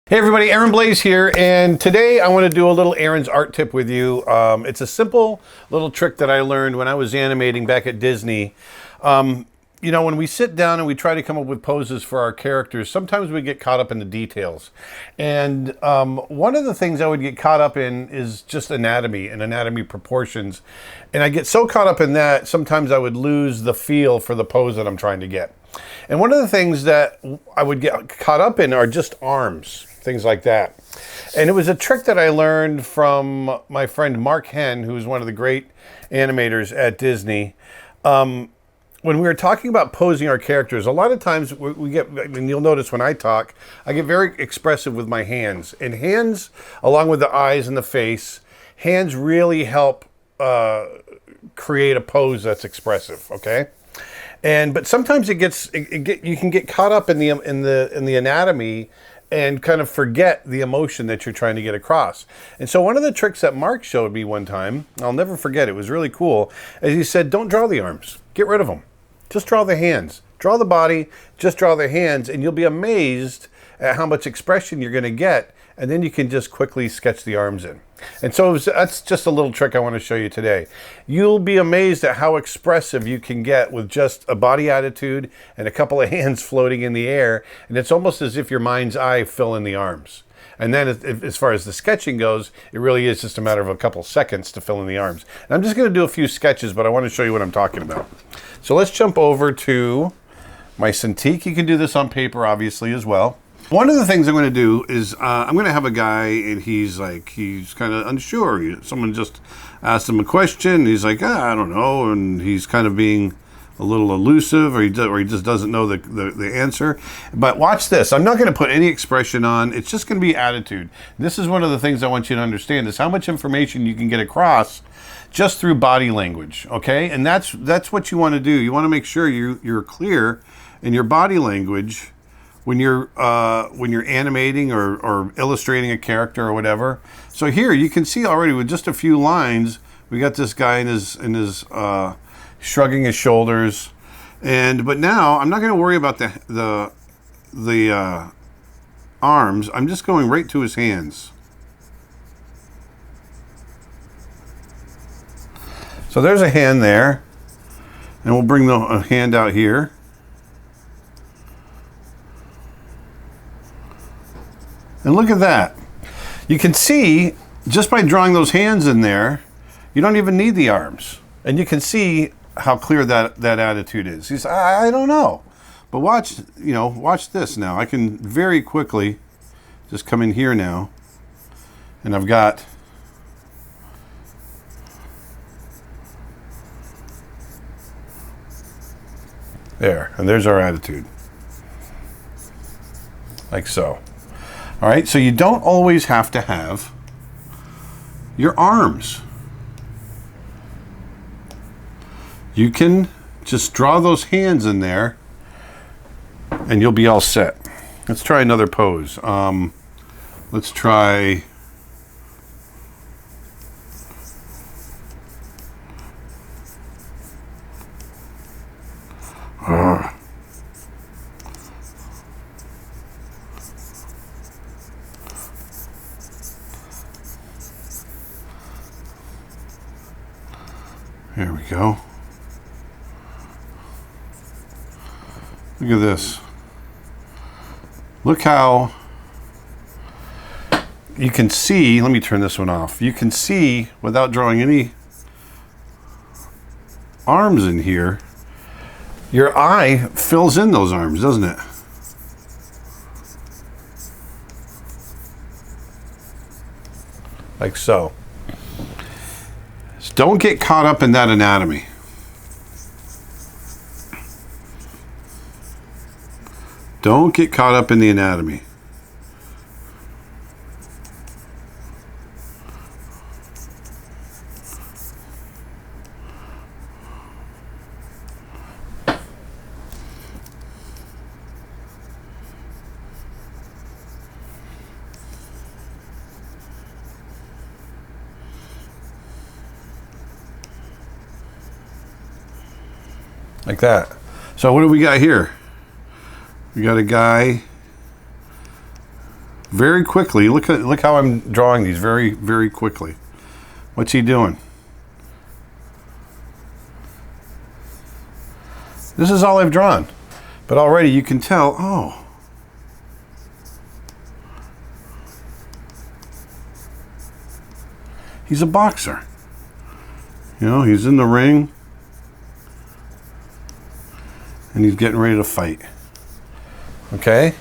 Hey everybody, Blaise here, and today I want to do a little Aaron's art tip with you. It's a simple little trick that I learned when I was animating back at Disney. You know, when we sit down and we try to come up with poses for our characters, sometimes we get caught up in the details. And one of the things I would get caught up in is just anatomy and anatomy proportions. And I get so caught up in that, sometimes I would lose the feel for the pose that I'm trying to get. And one of the things that I would get caught up in are just arms, things like that. And it was a trick that I learned from my friend Mark Henn, who's one of the great animators at Disney. When we were talking about posing our characters, a lot of times we get, and you'll notice when I talk, I get very expressive with my hands. And hands, along with the eyes and the face, hands really help create a pose that's expressive, okay? But sometimes you can get caught up in the anatomy and kind of forget the emotion that you're trying to get across. And so one of the tricks that Mark showed me one time, I'll never forget, it was really cool, is he said, don't draw the arms, get rid of them. Just draw the hands. Draw the body, just draw the hands, and you'll be amazed at how much expression you're going to get, and then you can just quickly sketch the arms in. And so that's just a little trick I want to show you today. You'll be amazed at how expressive you can get with just a body attitude and a couple of hands floating in the air, and it's almost as if your mind's eye fill in the arms. And then as far as the sketching goes, it really is just a matter of a couple seconds to fill in the arms. And I'm just going to do a few sketches, but I want to show you what I'm talking about. So let's jump over to my Cintiq. You can do this on paper, obviously, as well. One of the things I'm going to do is I'm going to have a guy, and he's kind of unsure. Someone just asked him a question. He's like, I don't know, and he's kind of being a little elusive, or he just doesn't know the answer. But watch this. I'm not going to put any expression on. It's just going to be attitude. This is one of the things I want you to understand, is how much information you can get across just through body language, okay? And that's what you want to do. You want to make sure you're clear in your body language when you're animating or illustrating a character or whatever. So here you can see already with just a few lines, we got this guy in his shrugging his shoulders, but now I'm not going to worry about the arms. I'm just going right to his hands. So there's a hand there, and we'll bring the hand out here. And look at that. You can see, just by drawing those hands in there, you don't even need the arms. And you can see how clear that attitude is. He says, I don't know. But watch this now. I can very quickly just come in here now, and I've got there, and there's our attitude. Like so. All right, so you don't always have to have your arms. You can just draw those hands in there, and you'll be all set. Let's try another pose. Let's try... There we go. Look at this. Look how you can see, let me turn this one off. You can see, without drawing any arms in here, your eye fills in those arms, doesn't it? Like so. So don't get caught up in that anatomy. Don't get caught up in the anatomy. Like that. So what do we got here? We got a guy very quickly. Look how I'm drawing these very, very quickly. What's he doing? This is all I've drawn. But already you can tell, oh. He's a boxer. You know, he's in the ring. And he's getting ready to fight. Okay?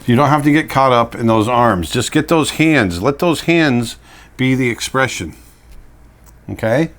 You don't have to get caught up in those arms. Just get those hands. Let those hands be the expression. Okay?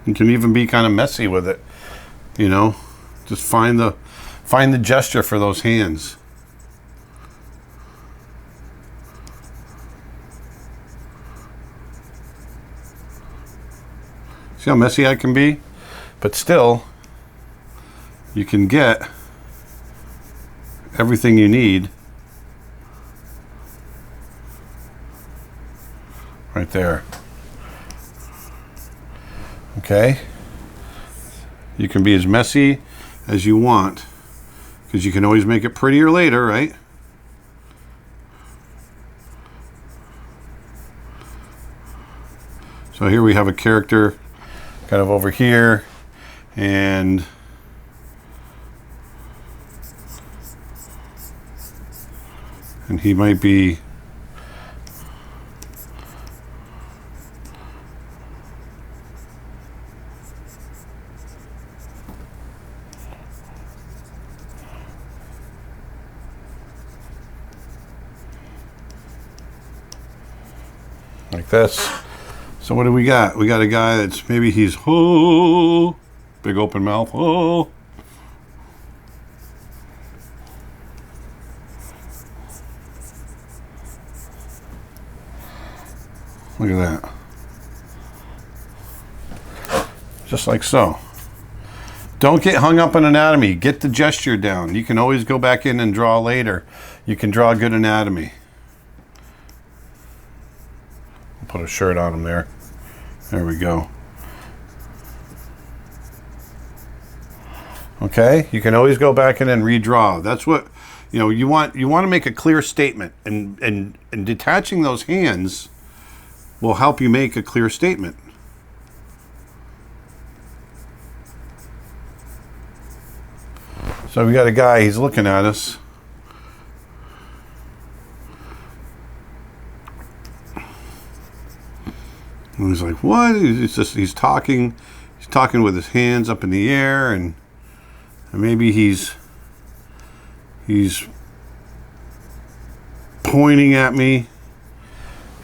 You can even be kind of messy with it, you know. Just find the gesture for those hands. See how messy I can be? But still, you can get everything you need right there. Okay, you can be as messy as you want because you can always make it prettier later, right? So here we have a character kind of over here, and he might be like this. So what do we got? We got a guy that's maybe he's big open mouth. Look at that. Just like so. Don't get hung up on anatomy. Get the gesture down. You can always go back in and draw later. You can draw good anatomy. Put a shirt on him there. There we go. Okay, you can always go back in and redraw. That's what you want to make a clear statement, and detaching those hands will help you make a clear statement. So we got a guy, he's looking at us. And he's like, what? He's talking with his hands up in the air, and maybe he's pointing at me.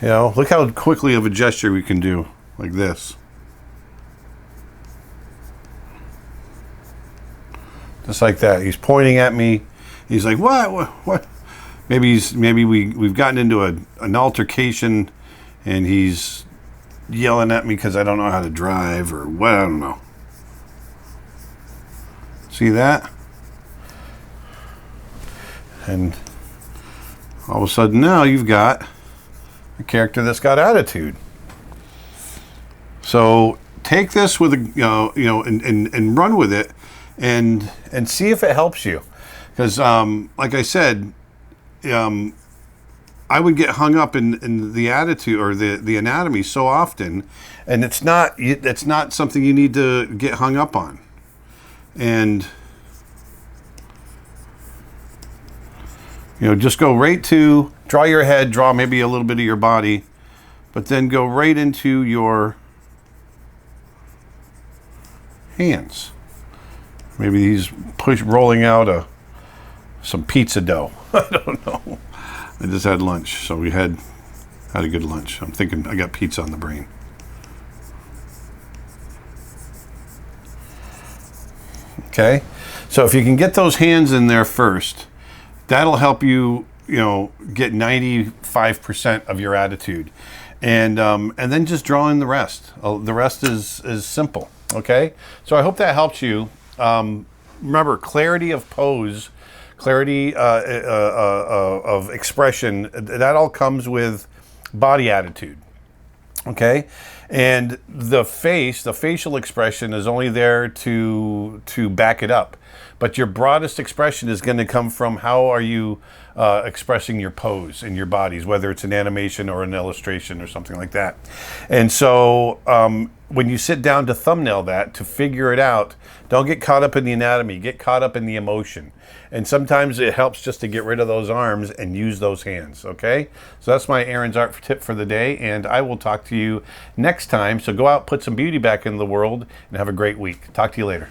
You know, look how quickly of a gesture we can do, like this. Just like that. He's pointing at me. He's like, what? Maybe we've gotten into an altercation, and he's yelling at me because I don't know how to drive or what, I don't know. See that? And all of a sudden now you've got a character that's got attitude. So take this with and run with it and see if it helps you. Because like I said, I would get hung up in the attitude or the anatomy so often, and it's not something you need to get hung up on. And just go right to draw your head, draw maybe a little bit of your body, but then go right into your hands. Maybe he's rolling out some pizza dough. I don't know. I just had lunch, so we had a good lunch. I'm thinking I got pizza on the brain. Okay, so if you can get those hands in there first, that'll help you, get 95% of your attitude. and then just draw in the rest. The rest is simple. Okay, so I hope that helps you. Remember, clarity of pose, clarity of expression. That all comes with body attitude. Okay, and the facial expression is only there to back it up. But your broadest expression is going to come from how are you expressing your pose in your bodies, whether it's an animation or an illustration or something like that. And so when you sit down to thumbnail that, to figure it out, don't get caught up in the anatomy, get caught up in the emotion. And sometimes it helps just to get rid of those arms and use those hands, okay? So that's my Aaron's Art tip for the day, and I will talk to you next time. So go out, put some beauty back in the world, and have a great week. Talk to you later.